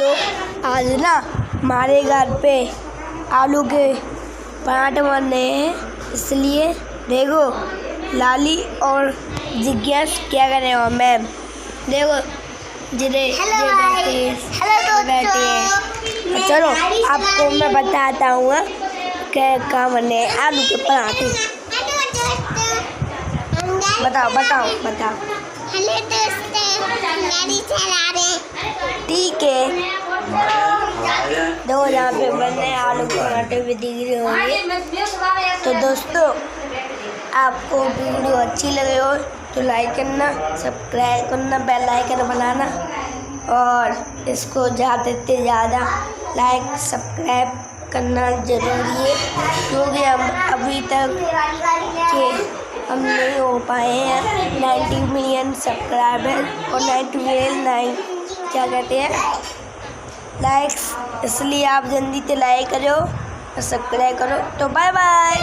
दोस्तों आज ना हमारे घर पे आलू के पराठे बने हैं, इसलिए देखो लाली और जिज्ञास क्या कर रहे हो। मैम देखो जिरे बैठे हैं। चलो आपको मैं बताता हूँ क्या काम बने आलू के पराठे। बताओ बताओ बताओ। हेलो दोस्तों, गाड़ी चला रहे। ठीक है, देखो यहाँ पे बने आलू के पराठे भी दिख रहे होंगे। तो दोस्तों आपको वीडियो अच्छी लगे हो तो लाइक करना, सब्सक्राइब करना, बेल आइकन बनाना और इसको ज़्यादा से ज़्यादा लाइक सब्सक्राइब करना ज़रूरी है, क्योंकि हम अभी तक के हम नहीं हो पाए हैं 90 मिलियन सब्सक्राइबर और 90 मिलियन क्या कहते हैं लाइक्स, इसलिए आप जल्दी से लाइक करो और सब्सक्राइब करो। तो बाय बाय।